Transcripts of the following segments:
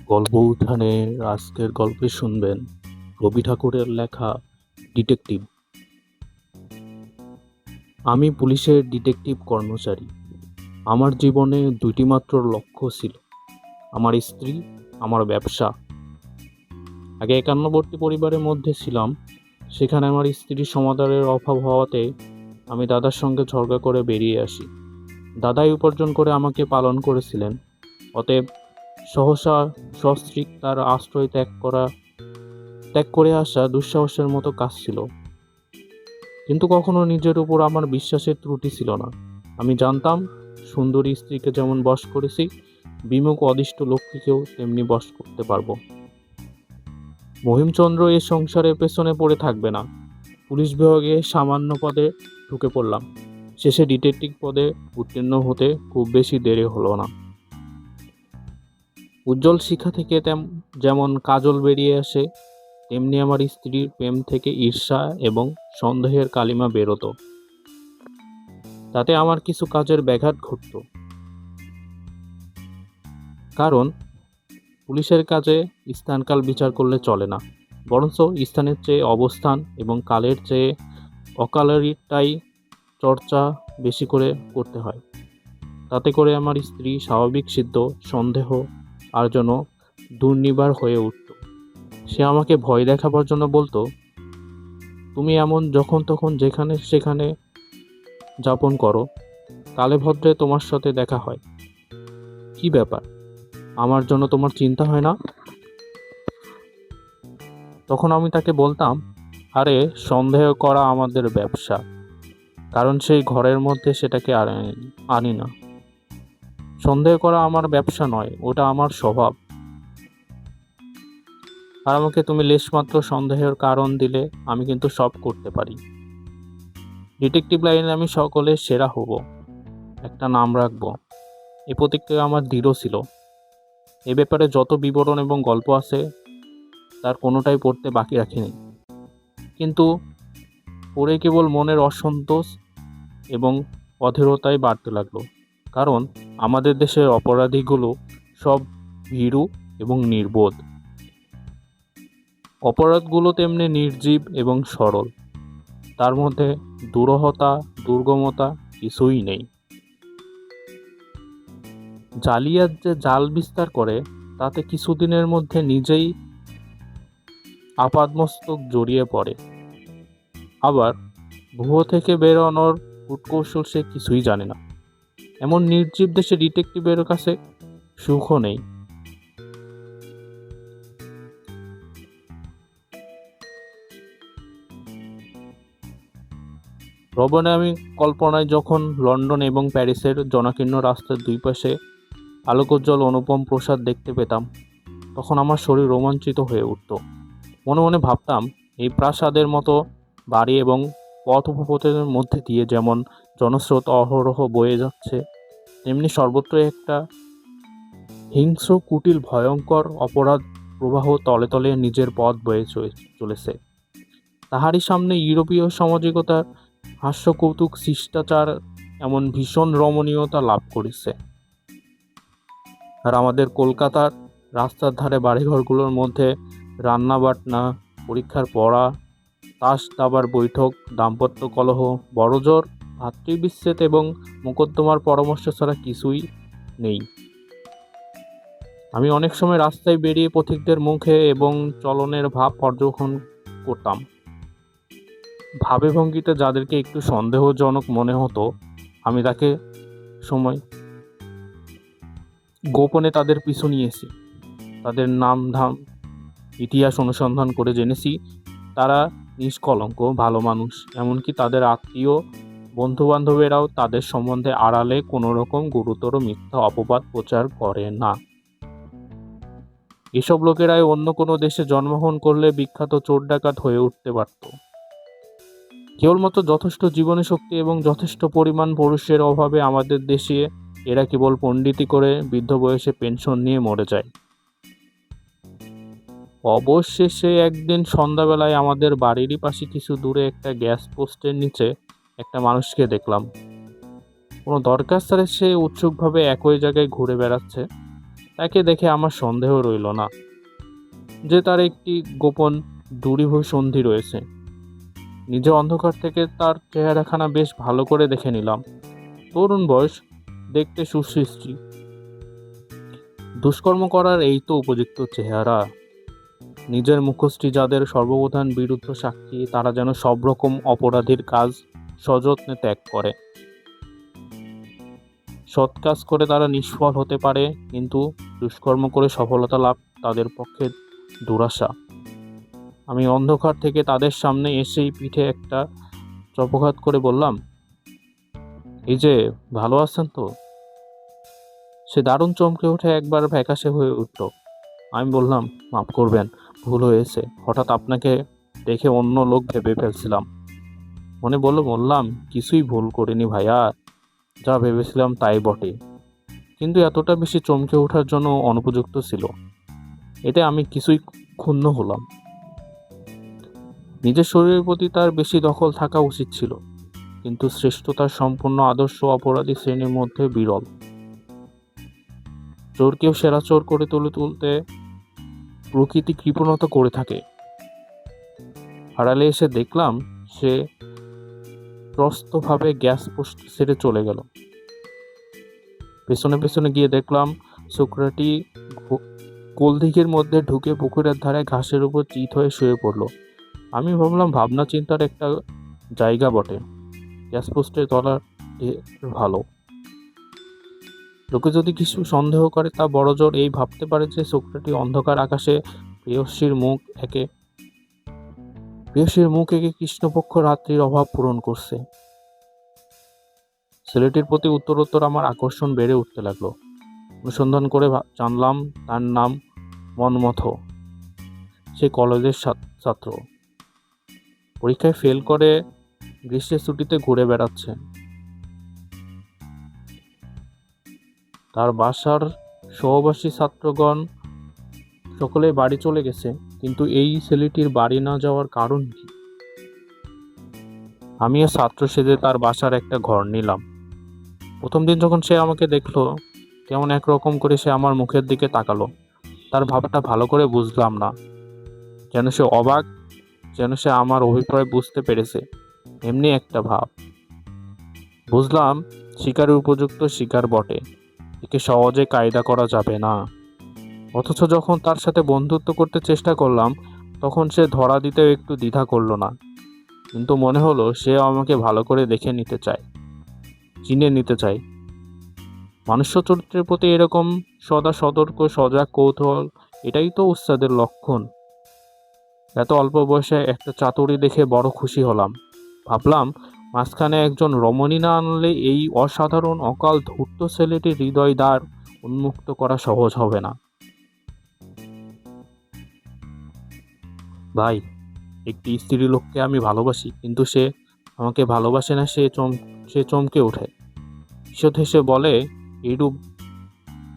গল্প উঠানে আজকের গল্পে শুনবেন রবি ঠাকুরের লেখা ডিটেকটিভ। আমি পুলিশের ডিটেকটিভ কর্মচারী। আমার জীবনে দুইটি মাত্র লক্ষ্য ছিল, আমার স্ত্রী, আমার ব্যবসা। আগে একান্নবর্তী পরিবারের মধ্যে ছিলাম। সেখানে আমার স্ত্রীর সমাদরের অভাব হওয়াতে আমি দাদার সঙ্গে ঝগড়া করে বেরিয়ে আসি। দাদাই উপার্জন করে আমাকে পালন করেছিলেন। অতএব সহসা সস্ত্রীক তার আশ্রয় ত্যাগ করে আসা দুঃসাহসের মতো কাজ ছিল। কিন্তু কখনো নিজের উপর আমার বিশ্বাসের ত্রুটি ছিল না। আমি জানতাম, সুন্দরী স্ত্রীকে যেমন বশ করেছি, বিমুখ অদিষ্ট লক্ষ্মীকেও তেমনি বশ করতে পারবো। মহিমচন্দ্র এ সংসারের পেছনে পড়ে থাকবে না। পুলিশ বিভাগে সামান্য পদে ঢুকে পড়লাম। শেষে ডিটেকটিভ পদে উত্তীর্ণ হতে খুব বেশি দেরি হলো না। উজ্জ্বল শিখা থেকে যেমন কাজল বেরিয়ে আসে, তেমনি আমার স্ত্রীর প্রেম থেকে ঈর্ষা এবং সন্দেহের কালিমা বেরোতো। তাতে আমার কিছু কাজের ব্যাঘাত ঘটত। কারণ পুলিশের কাজে স্থানকাল বিচার করলে চলে না, বরঞ্চ স্থানের চেয়ে অবস্থান এবং কালের চেয়ে অকালেরটাই চর্চা বেশি করে করতে হয়। তাতে করে আমার স্ত্রী স্বাভাবিক সিদ্ধ সন্দেহ আর যেন দুর্নিবার হয়ে উঠত। সে আমাকে ভয় দেখাবার জন্য বলতো, তুমি এমন যখন তখন যেখানে সেখানে যাপন করো, কালে ভদ্রে তোমার সাথে দেখা হয়, কি ব্যাপার, আমার জন্য তোমার চিন্তা হয় না? তখন আমি তাকে বলতাম, আরে সন্দেহ করা আমাদের ব্যবসা, কারণ সেই ঘরের মধ্যে সেটাকে আনি না। সন্দেহ করা আমার ব্যবসা নয়, ওটা আমার স্বভাব। আর আমাকে তুমি লেশমাত্র সন্দেহের কারণ দিলে আমি কিন্তু সব করতে পারি। ডিটেকটিভ লাইনে আমি সকলের সেরা হব, একটা নাম রাখবো, এ প্রতিক্রিয়া আমার দৃঢ় ছিল। এ ব্যাপারে যত বিবরণ এবং গল্প আছে তার কোনোটাই পড়তে বাকি রাখিনি। কিন্তু পড়ে কেবল মনের অসন্তোষ এবং অধীরতাই বাড়তে লাগলো। কারণ আমাদের দেশের অপরাধীগুলো সব ভীরু এবং নির্বোধ। অপরাধগুলো তেমনি নির্জীব এবং সরল, তার মধ্যে দুরূহতা দুর্গমতা কিছুই নেই। জালিয়াত যে জাল বিস্তার করে, তাতে কিছুদিনের মধ্যে নিজেই আপাদমস্তক জড়িয়ে পড়ে। আবার ভুয়ো থেকে বেরোনোর কূটকৌশল সে কিছুই জানে না। এমন নির্জীব দেশে ডিটেকটিভের কাছে সুখও নেই। ভ্রমণে আমি কল্পনায় যখন লন্ডন এবং প্যারিসের জনাকীর্ণ রাস্তার দুই পাশে আলোকোজ্জ্বল অনুপম প্রসাদ দেখতে পেতাম, তখন আমার শরীর রোমাঞ্চিত হয়ে উঠত। মনে মনে ভাবতাম, এই প্রাসাদের মতো বাড়ি এবং পথ উপপথের মধ্যে দিয়ে যেমন জনস্রোত অহরহ বয়ে যাচ্ছে, তেমনি সর্বত্রই একটা হিংস্র কুটিল ভয়ঙ্কর অপরাধ প্রবাহ তলে তলে নিজের পথ বয়ে চলেছে। তাহারই সামনে ইউরোপীয় সামাজিকতার হাস্যকৌতুক শিষ্টাচার এমন ভীষণ রমণীয়তা লাভ করেছে। আর আমাদের কলকাতার রাস্তার ধারে বাড়িঘরগুলোর মধ্যে রান্না বাটনা, পরীক্ষার পড়া, তাস দাবার বৈঠক, দাম্পত্য কলহ, বড়জোর, ভাতৃবিচ্ছেদ এবং মোকদ্দমার পরামর্শ ছাড়া কিছুই নেই। আমি অনেক সময় রাস্তায় বেরিয়ে পথিকদের মুখে এবং চলনের ভাব পর্যবেক্ষণ করতাম। ভাবে ভঙ্গিতে যাদেরকে একটু সন্দেহজনক মনে হতো, আমি তাকে সময় গোপনে তাদের পিছু নিয়েছি। তাদের নাম ধাম ইতিহাস অনুসন্ধান করে জেনেছি তারা নিষ্কলঙ্ক ভালো মানুষ। এমনকি তাদের আত্মীয় বন্ধুবান্ধবেরাও তাদের সম্বন্ধে আড়ালে কোনো রকম গুরুতর মিথ্যা অপবাদ প্রচার করে না। এসব লোকেরাই অন্য কোনো দেশে জন্মগ্রহণ করলে বিখ্যাত চোর ডাকাত হয়ে উঠতে পারত। কেবলমাত্র যথেষ্ট জীবনী শক্তি এবং যথেষ্ট পরিমাণ পুরুষের অভাবে আমাদের দেশে এরা কেবল পণ্ডিতি করে বৃদ্ধ বয়সে পেনশন নিয়ে মরে যায়। অবশেষে একদিন সন্ধ্যাবেলায় আমাদের বাড়িরই পাশে কিছু দূরে একটা গ্যাস পোস্টের নিচে একটা মানুষকে দেখলাম। কোনো দরকার ছাড়া সে উৎসুকভাবে একই জায়গায় ঘুরে বেড়াচ্ছে। তাকে দেখে আমার সন্দেহ রইল না যে তার একটি গোপন দূরভিসন্ধি রয়েছে। নিজে অন্ধকার থেকে তার চেহারাখানা বেশ ভালো করে দেখে নিলাম। তরুণ বয়স, দেখতে সুসৃষ্টি, দুষ্কর্ম করার এই তো উপযুক্ত চেহারা। নিজের মুখোশটি যাদের সর্বপ্রধান বিরুদ্ধ সাক্ষী, তারা যেন সব রকম অপরাধীর কাজ সযত্নে ত্যাগ করে। সৎ কাজ করে তারা নিষ্ফল হতে পারে, কিন্তু দুষ্কর্ম করে সফলতা লাভ তাদের পক্ষে দুরাশা। আমি অন্ধকার থেকে তাদের সামনে এসেই পিঠে একটা চপঘাত করে বললাম, এই যে, ভালো আছেন তো? সে দারুণ চমকে উঠে একবার ফ্যাকাশে হয়ে উঠল। আমি বললাম, মাফ করবেন, ভুল হয়েছে। হঠাৎ আপনাকে দেখে অন্য লোক ভেবে ফেলছিলাম। মনে বললাম, কিছুই ভুল করিনি ভাইয়া, যা ভেবেছিলাম তাই বটে, কিন্তু এতটা বেশি চমকে ওঠার জন্য অনুপযুক্ত ছিল। এতে আমি কিছুই ক্ষুণ্ণ হলাম। নিজের শরীরের প্রতি তার বেশি দখল থাকা উচিত ছিল, কিন্তু শ্রেষ্ঠতার সম্পূর্ণ আদর্শ অপরাধী শ্রেণীর মধ্যে বিরল। চোরকেও সেরা চোর করে তুলতে প্রকৃতি কৃপণতা করে থাকে। আড়ালে এসে দেখলাম সে ত্রস্তভাবে গ্যাস পোস্ট ছেড়ে চলে গেল। পেছনে পেছনে গিয়ে দেখলাম শুক্রাটি কোলদিঘির মধ্যে ঢুকে পুকুরের ধারে ঘাসের উপর চিত হয়ে শুয়ে পড়ল। আমি ভাবলাম, ভাবনা চিন্তার একটা জায়গা বটে, গ্যাস পোস্টের তলা ভালো। লোকে যদি কিছু সন্দেহ করে, তা বড়জোর এই ভাবতে পারে যে শুক্রাটি অন্ধকার আকাশে প্রেয়সীর মুখ এঁকে কৃষ্ণপক্ষ রাত্রির অভাব পূরণ করছে। ছেলেটির প্রতি উত্তরোত্তর আমার আকর্ষণ বেড়ে উঠতে লাগলো। অনুসন্ধান করে জানলাম তার নাম মন্মথ। সে কলেজের ছাত্র, পরীক্ষায় ফেল করে গ্রীষ্মের ছুটিতে ঘুরে বেড়াচ্ছে। তার বাসার সহবাসী ছাত্রগণ সকলে বাড়ি চলে গেছে, কিন্তু এই ছেলেটির বাড়ি না যাওয়ার কারণ কি? আমিও ছাত্র সেজে তার বাসার একটা ঘর নিলাম। প্রথম দিন যখন সে আমাকে দেখলো, কেমন একরকম করে সে আমার মুখের দিকে তাকালো। তার ভাবটা ভালো করে বুঝলাম না, যেন সে অবাক, যেন সে আমার অভিপ্রায় বুঝতে পেরেছে, এমনি একটা ভাব। বুঝলাম, শিকারের উপযুক্ত শিকার বটে, একে সহজে কায়দা করা যাবে না। অথচ যখন তার সাথে বন্ধুত্ব করতে চেষ্টা করলাম, তখন সে ধরা দিতেও একটু দ্বিধা করলো না। কিন্তু মনে হলো সে আমাকে ভালো করে দেখে নিতে চায়, চিনে নিতে চায়। মনুষ্য চরিত্রের প্রতি এরকম সদা সতর্ক, সজাগ, কৌতূহল, এটাই তো উস্তাদের লক্ষণ। এত অল্প বয়সে একটা চাতুরি দেখে বড় খুশি হলাম। ভাবলাম, মাঝখানে একজন রমণী না আনলে এই অসাধারণ অকাল ধূর্ত ছেলেটির হৃদয় দ্বার উন্মুক্ত করা সহজ হবে না। ভাই, একটি স্ত্রী লোককে আমি ভালোবাসি, কিন্তু সে আমাকে ভালোবাসে না। সে চমকে ওঠে, ঈষৎ হেসে বলে, এইরূপ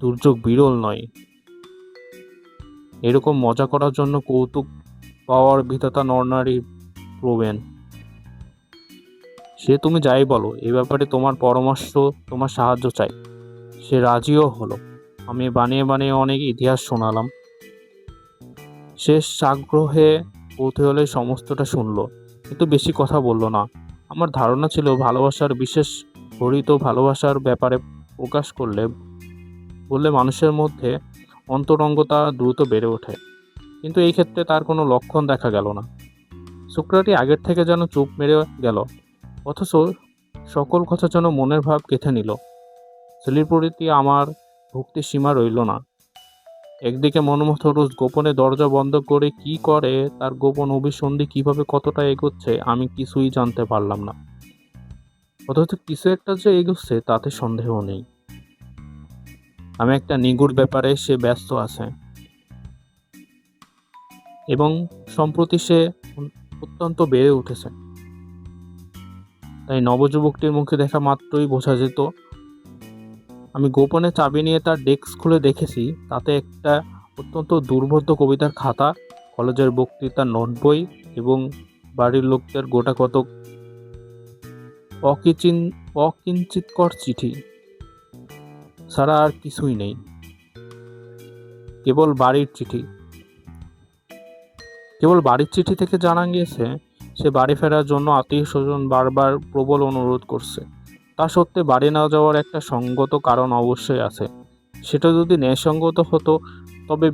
দুর্যোগ বিরল নয়। এরকম মজা করার জন্য কৌতুক পাওয়ার বিধাতা নরনারী প্রবেন। সে তুমি যাই বলো, এ ব্যাপারে তোমার পরামর্শ, তোমার সাহায্য চাই। সে রাজিও হলো। আমি বানিয়ে বানিয়ে অনেক ইতিহাস শোনালাম। শেষ আগ্রহে কৌতূহলে সমস্তটা শুনলো, কিন্তু বেশি কথা বলল না। আমার ধারণা ছিল ভালোবাসার, বিশেষ হরিত ভালোবাসার ব্যাপারে প্রকাশ বললে মানুষের মধ্যে অন্তরঙ্গতা দ্রুত বেড়ে ওঠে, কিন্তু এই ক্ষেত্রে তার কোনো লক্ষণ দেখা গেল না। শুক্রাটি আগের থেকে যেন চুপ মেরে গেল, অথচ সকল কথা যেন মনের ভাব গেঁথে নিল। ছেলের প্রতি আমার ভক্তির সীমা রইল না। একদিকে মনমথ রোজ গোপনে দরজা বন্ধ করে কি করে, তার গোপন অভিসন্ধি কিভাবে কতটা এগোচ্ছে, আমি কিছুই জানতে পারলাম না। অথচ কিছু একটা যে এগোচ্ছে তাতে সন্দেহ নেই। আমি একটা নিগূঢ় ব্যাপারে সে ব্যস্ত আছে, এবং সম্প্রতি সে অত্যন্ত বেড়ে উঠেছে। তাই নবযুবকটির মুখে দেখা মাত্রই বোঝা যেত। আমি গোপনে চাবি নিয়ে তার ডেস্ক খুলে দেখেছি, তাতে একটা অত্যন্ত দুর্বোধ্য কবিতার খাতা, কলেজের বক্তৃতার নোট বই এবং বাড়ির লোকদের গোটা কতক অকিঞ্চিৎকর চিঠি ছাড়া আর কিছুই নেই। কেবল বাড়ির চিঠি থেকে জানা গিয়েছে সে বাড়ি ফেরার জন্য আত্মীয় স্বজন বারবার প্রবল অনুরোধ করছে। তা সত্ত্বে বাড়ি না যাওয়ার একটা সঙ্গত কারণ অবশ্যই আছে। সেটা যদি ন্যায়সঙ্গত হতো তবে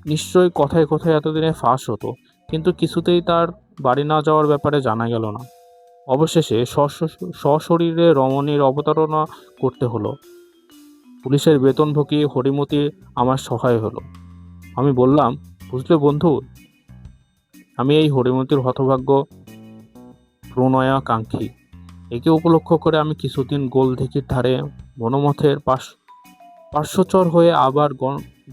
নিশ্চয়ই কথায় কথায় এতদিনে ফাঁস হতো, কিন্তু কিছুতেই তার বাড়ি না যাওয়ার ব্যাপারে জানা গেল না। অবশেষে সশরীরে রমণীর অবতারণা করতে হলো। পুলিশের বেতনভোগী হরিমতি আমার সহায় হলো। আমি বললাম, বুঝলে বন্ধু, আমি এই হরিমতির হতভাগ্য প্রণয়াকাঙ্ক্ষী। একে উপলক্ষ করে আমি কিছুদিন গোলদিঘির ধারে বনমথের পার্শ্বচর হয়ে আবার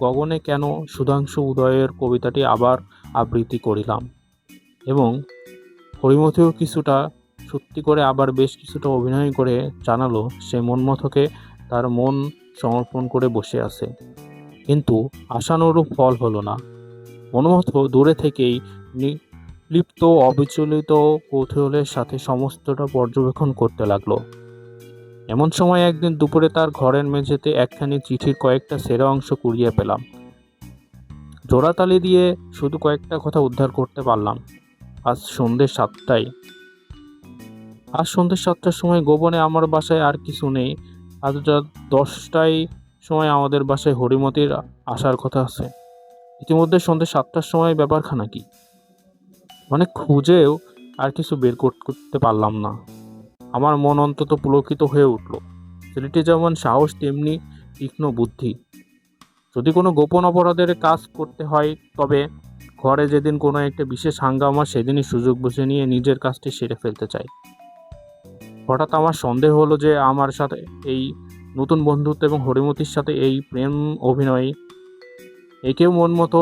গগনে কেন সুধাংশু উদয়ের কবিতাটি আবার আবৃত্তি করিলাম, এবং হরিমতিও কিছুটা সত্যি করে আবার বেশ কিছুটা অভিনয় করে জানালো সে মন্মথকে তার মন সমর্পণ করে বসে আছে। কিন্তু আশানুরূপ ফল হলো না। মন্মথ দূরে থেকেই লিপ্ত অবিচলিত কৌতূহলের সাথে সমস্তটা পর্যবেক্ষণ করতে লাগলো। এমন সময় একদিন দুপুরে তার ঘরের মেঝেতে একখানি চিঠির কয়েকটা সেরা অংশ কুড়িয়ে পেলাম। জোড়াতালি দিয়ে শুধু কয়েকটা কথা উদ্ধার করতে পারলাম। আজ সন্ধ্যে 7টার সময় গোপনে আমার বাসায় আর কিছু নেই। আজ রাত 10টায় সময় আমাদের বাসায় হরিমতির আসার কথা আছে। ইতিমধ্যে সন্ধ্যে 7টার সময় ব্যাপারখানা কি? অনেক খুঁজেও আর কিছু বের করতে পারলাম না। আমার মন অন্তত পুলকিত হয়ে উঠল। ছেলেটি যেমন সাহস তেমনি তীক্ষ্ণ বুদ্ধি। যদি কোনো গোপন অপরাধের কাজ করতে হয় তবে ঘরে যেদিন কোনো একটা বিশেষ হাঙ্গামা সেদিনই সুযোগ বুঝে নিয়ে নিজের কাজটি সেরে ফেলতে চাই। হঠাৎ আমার সন্দেহ হলো যে আমার সাথে এই নতুন বন্ধুত্ব এবং হরিমতির সাথে এই প্রেম অভিনয় একেও মন মতো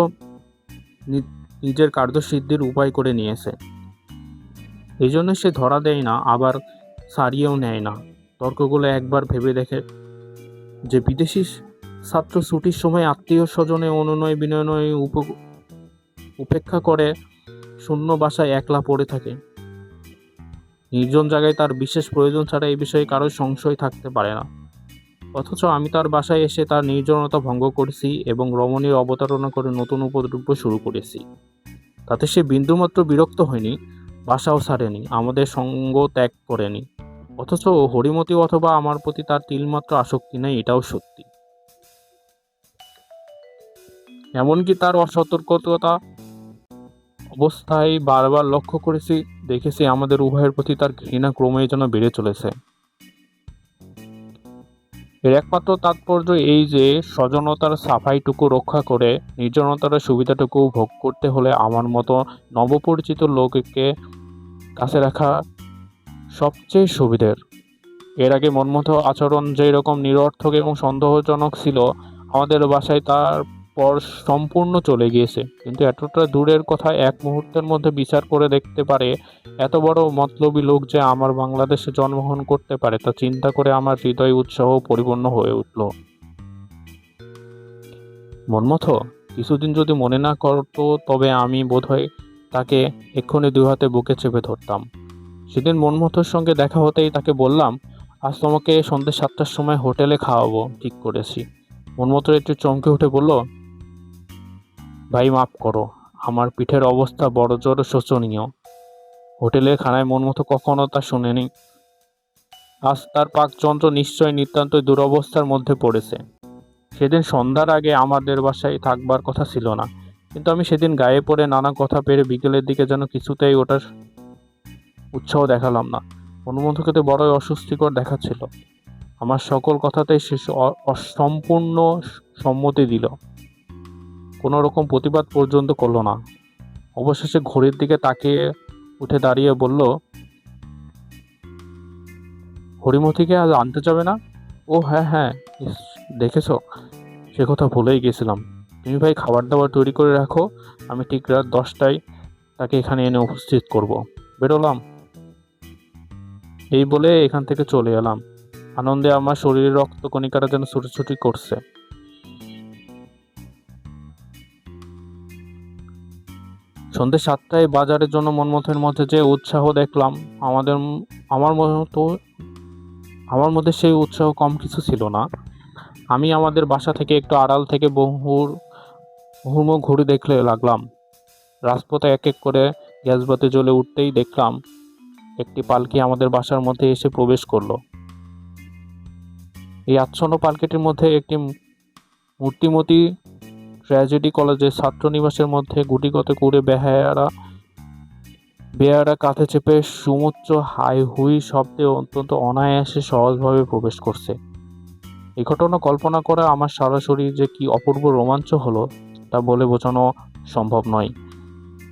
নিজের কার্যসিদ্ধির উপায় করে নিয়েছে। এই জন্য সে ধরা দেয় না, আবার সারিয়েও নেয় না। তর্কগুলো একবার ভেবে দেখে যে বিদেশি ছাত্র ছুটির সময় আত্মীয় স্বজনে অনুনয় বিনয় উপেক্ষা করে শূন্য বাসায় একলা পড়ে থাকে। নির্জন জায়গায় তার বিশেষ প্রয়োজন ছাড়া এই বিষয়ে কারোর সংশয় থাকতে পারে না। অথচ আমি তার বাসায় এসে তার নির্জনতা ভঙ্গ করেছি এবং রমণীর অবতারণা করে নতুন উপদ্রব্য শুরু করেছি। তাতে সে বিন্দুমাত্র বিরক্ত হয়নি, বাসাও ছাড়েনি, আমাদের সঙ্গ ত্যাগ করেনি। অথচ হরিমতি অথবা আমার প্রতি তার তিলমাত্র আসক্তি নেই, এটাও সত্যি। এমনকি তার অসতর্কতা অবস্থায় বারবার লক্ষ্য দেখেছি আমাদের উভয়ের প্রতি তার ঘৃণা ক্রমেই যেন বেড়ে চলেছে। এর একমাত্র তাৎপর্য এই যে স্বজনতার সাফাইটুকু রক্ষা করে নির্জনতার সুবিধাটুকু ভোগ করতে হলে আমার মতো নবপরিচিত লোককে কাছে রাখা সবচেয়ে সুবিধের। এর আগে মনমতো আচরণ যেই রকম নিরর্থক এবং সন্দেহজনক ছিল, আমাদের বাসায় তারপর সম্পূর্ণ চলে গিয়েছে। কিন্তু এতটা দূরের কথা এক মুহূর্তের মধ্যে বিচার করে দেখতে পারে এত বড় মতলবী লোক যে আমার বাংলাদেশে জন্মগ্রহণ করতে পারে, তা চিন্তা করে আমার হৃদয় উৎসাহ পরিপূর্ণ হয়ে উঠল। মনমথ কিছুদিন যদি মনে না করতো তবে আমি বোধহয় তাকে এক্ষুনি দুই হাতে বুকে চেপে ধরতাম। সেদিন মনমথর সঙ্গে দেখা হতেই তাকে বললাম, আজ তোমাকে সন্ধ্যে 7টার সময় হোটেলে খাওয়াবো ঠিক করেছি। মনমথ একটু চমকে উঠে বলল, ভাই মাফ করো, আমার পিঠের অবস্থা বড় জোর শোচনীয়। হোটেলের খানায় মনমথ কখনো তা শুনেনি। আজ তার পাকযন্ত্র নিশ্চয় নিতান্তই দুরবস্থার মধ্যে পড়েছে। সেদিন সন্ধ্যার আগে আমাদের বাসায় থাকবার কথা ছিল না, কিন্তু আমি সেদিন গায়ে পড়ে নানা কথা পেরে বিকেলের দিকে যেন কিছুতেই ওটার উৎসাহ দেখালাম না। মনমথকে তো বড়ই অস্বস্তিকর দেখাচ্ছিল। আমার সকল কথাতেই সে সম্পূর্ণ সম্মতি দিল, কোনো রকম প্রতিবাদ পর্যন্ত করল না। অবশেষে ঘড়ির দিকে তাকিয়ে উঠে দাঁড়িয়ে বলল, হরিমতিকে আজ আনতে যাবে না? ও হ্যাঁ হ্যাঁ, দেখেছ, সে কথা ভুলেই গেছিলাম। তুমি ভাই খাবার দাবার তৈরি করে রাখো, আমি ঠিক রাত 10টায় তাকে এখানে এনে উপস্থিত করব। বেরোলাম। এই বলে এখান থেকে চলে এলাম। আনন্দে আমার শরীরের রক্তকণিকারা যেন ছুটোছুটি করছে। সন্ধ্যে 7টায় বাজারের জন্য মনমথের মধ্যে যে উৎসাহ দেখলাম, আমার মধ্যে সেই উৎসাহ কম কিছু ছিল না। আমি আমাদের বাসা থেকে একটু আড়াল থেকে হুড়মুড় ঘুরে দেখলে লাগলাম রাজপথে এক এক করে গ্যাসবাতি জ্বলে উঠতেই দেখলাম একটি পালকি আমাদের বাসার মধ্যে এসে প্রবেশ করলো। এই আচ্ছন্ন পালকিটির মধ্যে একটি মূর্তিমতী ট্র্যাজেডি কলেজের ছাত্রনিবাসের মধ্যে গুটিকত করে বেহারা কাঁধে চেপে সুমুচ্চ হাই হুই শব্দে অত্যন্ত অনায়াসে সহজভাবে প্রবেশ করছে। এই ঘটনা কল্পনা করা আমার সরাসরি যে কি অপূর্ব রোমাঞ্চ হলো তা বলে বোঝানো সম্ভব নয়।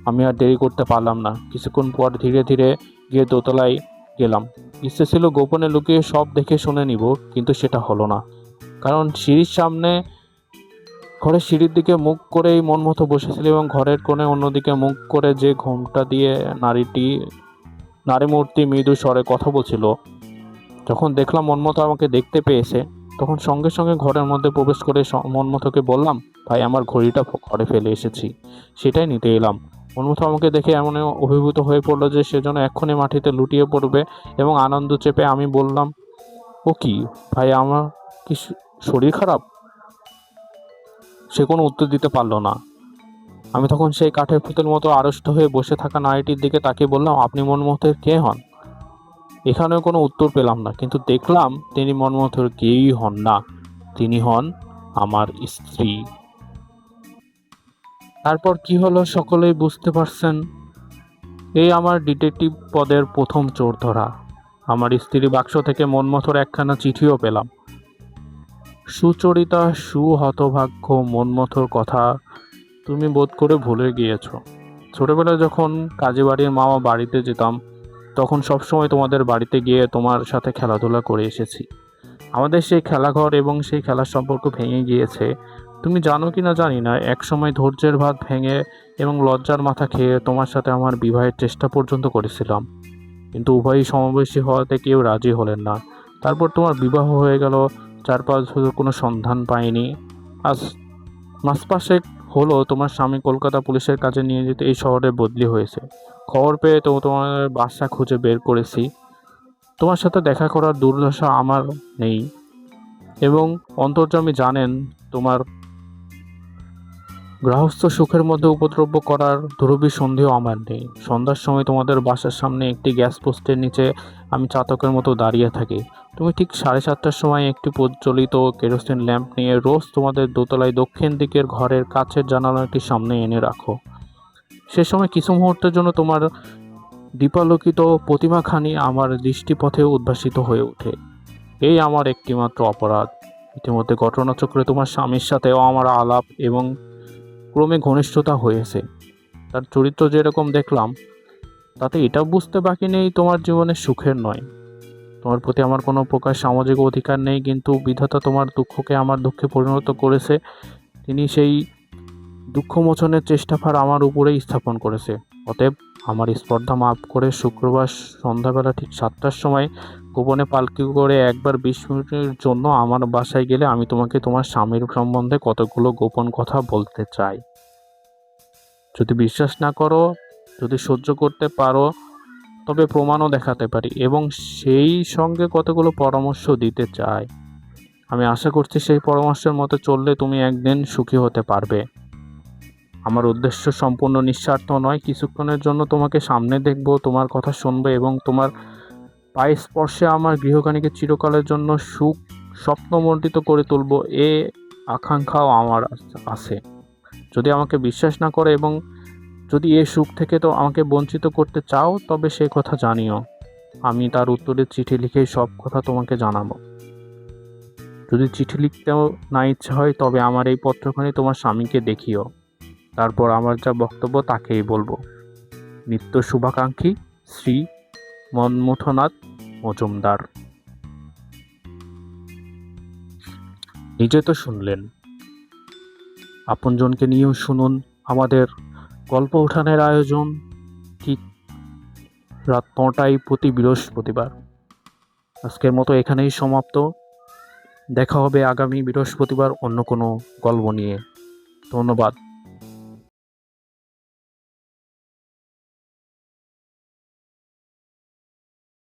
আমি আর দেরি করতে পারলাম না। কিছুক্ষণ পর ধীরে ধীরে গিয়ে দোতলায় গেলাম। ইচ্ছে ছিল গোপনে লুকিয়ে সব দেখে শুনে নিব, কিন্তু সেটা হলো না। কারণ ঘরের সিঁড়ির দিকে মুখ করেই মন মতো বসেছিল এবং ঘরের কোণে অন্যদিকে মুখ করে যে ঘোমটা দিয়ে নারী মূর্তি মৃদু স্বরে কথা বলছিল। যখন দেখলাম মনমতো আমাকে দেখতে পেয়েছে, তখন সঙ্গে সঙ্গে ঘরের মধ্যে প্রবেশ করে মনমতোকে বললাম, ভাই আমার ঘড়িটা ঘরে ফেলে এসেছি, সেটাই নিতে এলাম। মনমতো আমাকে দেখে এমন অভিভূত হয়ে পড়লো যে সেজন্য এক্ষুনি মাটিতে লুটিয়ে পড়বে এবং আনন্দ চেপে আমি বললাম, ও কি ভাই, আমার কি শরীর খারাপ? সে কোনো উত্তর দিতে পারলো না। আমি তখন সেই কাঠের পুতুলের মতো আড়ষ্ট হয়ে বসে থাকা নারীটির দিকে তাকিয়ে বললাম, আপনি মনমতের কে হন? এখানেও কোনো উত্তর পেলাম না, কিন্তু দেখলাম তিনি মনমথের কেউই হন না, তিনি হন আমার স্ত্রী। তারপর কি হলো সকলেই বুঝতে পারছেন। এই আমার ডিটেকটিভ পদের প্রথম চোর ধরা। আমার স্ত্রী বাক্স থেকে মনমথর একখানা চিঠিও পেলাম। সুচরিতা, সুহতভাগ্য মনমথর কথা তুমি বোধ করে ভুলে গিয়েছ। ছোটবেলায় যখন কাজী বাড়ির মামা বাড়িতে যেতাম, তখন সবসময় তোমাদের বাড়িতে গিয়ে তোমার সাথে খেলাধুলা করে এসেছি। আমাদের সেই খেলাঘর এবং সেই খেলার সম্পর্ক ভেঙে গিয়েছে। তুমি জানো কি না জানি না, একসময় ধৈর্যের ভাত ভেঙে এবং লজ্জার মাথা খেয়ে তোমার সাথে আমার বিবাহের চেষ্টা পর্যন্ত করেছিলাম, কিন্তু উভয়ই সমবয়সী হওয়াতে কেউ রাজি হলেন না। তারপর তোমার বিবাহ হয়ে গেল, 4-5 বছর কোনো সন্ধান পাইনি। আজ মাস পাশেক হলো তোমার স্বামী কলকাতা পুলিশের কাজে নিয়ে যেতে এই শহরে বদলি হয়েছে। খবর পেয়ে তো তোমার বাসা খুঁজে বের করেছি। তোমার সাথে দেখা করার দুর্দশা আমার নেই এবং অন্তর্যামী জানেন তোমার গৃহস্থ সুখের মধ্যে উপদ্রব করার দুরূহ সন্দেহ আমার নেই। সন্ধ্যার সময় তোমাদের বাসার সামনে একটি গ্যাস পোস্টের নিচে আমি চাতকের মতো দাঁড়িয়ে থাকি। তুমি ঠিক 7:30টার সময় একটি প্রজ্বলিত কেরোসিন ল্যাম্প নিয়ে রোজ তোমাদের দোতলায় দক্ষিণ দিকের ঘরের কাছের জানালাটির সামনে এনে রাখো। সে সময় কিছু মুহূর্তের জন্য তোমার দীপালোকিত প্রতিমাখানি আমার দৃষ্টিপথে উদ্ভাসিত হয়ে ওঠে। এই আমার একটিমাত্র অপরাধ। ইতিমধ্যে ঘটনাচক্রে তোমার স্বামীর সাথেও আমার আলাপ এবং ক্রমে ঘনিষ্ঠতা হয়েছে। তার চরিত্র যেরকম দেখলাম, তাতে এটা বুঝতে বাকি নেই তোমার জীবনে সুখের নয়। তোমার প্রতি আমার কোনো প্রকার সামাজিক অধিকার নেই, কিন্তু বিধাতা তোমার দুঃখকে আমার দুঃখে পরিণত করেছে। তিনি সেই দুঃখমোচনের চেষ্টাভার আমার উপরেই স্থাপন করেছে। অতএব আমার স্পর্ধা মাপ করে শুক্রবার সন্ধ্যাবেলা ঠিক 7টার সময় গোপনে পালকি করে একবার 20 মিনিটের জন্য আমার বাসায় গেলে আমি তোমাকে তোমার স্বামীর সম্বন্ধে কতগুলো গোপন কথা বলতে চাই। যদি বিশ্বাস না করো, যদি সহ্য করতে পারো, তবে প্রমাণও দেখাতে পারি এবং সেই সঙ্গে কতগুলো পরামর্শ দিতে চাই। আমি আশা করছি সেই পরামর্শের মতো চললে তুমি একদিন সুখী হতে পারবে। আমার উদ্দেশ্য সম্পূর্ণ নিঃস্বার্থ নয়। কিছুক্ষণের জন্য তোমাকে সামনে দেখব, তোমার কথা শুনবো এবং তোমার পায়ের স্পর্শে আমার গৃহখানিকে চিরকালের জন্য স্বপ্নমণ্ডিত করে তুলব, এ আকাঙ্ক্ষাও আমার আছে। যদি আমাকে বিশ্বাস না করে এবং যদি এ সুখ থেকে তো আমাকে বঞ্চিত করতে চাও, তবে সে কথা জানিও। আমি তার উত্তরে চিঠি লিখেই সব কথা তোমাকে জানাবো। যদি চিঠি লিখতেও না ইচ্ছা হয়, তবে আমার এই পত্রখানি তোমার স্বামীকে দেখিও। তারপর আমার যা বক্তব্য তাকেই বলবো। নিত্য শুভাকাঙ্ক্ষী, শ্রী মন্মথনাথ মজুমদার। নিজে তো শুনলেন, আপনজনকে নিয়েও শুনুন আমাদের গল্প উঠানের আয়োজন ঠিক রাত 9টায় প্রতি বৃহস্পতিবার। আজকের মতো এখানেই সমাপ্ত। দেখা হবে আগামী বৃহস্পতিবার অন্য কোনো গল্প নিয়ে। ধন্যবাদ।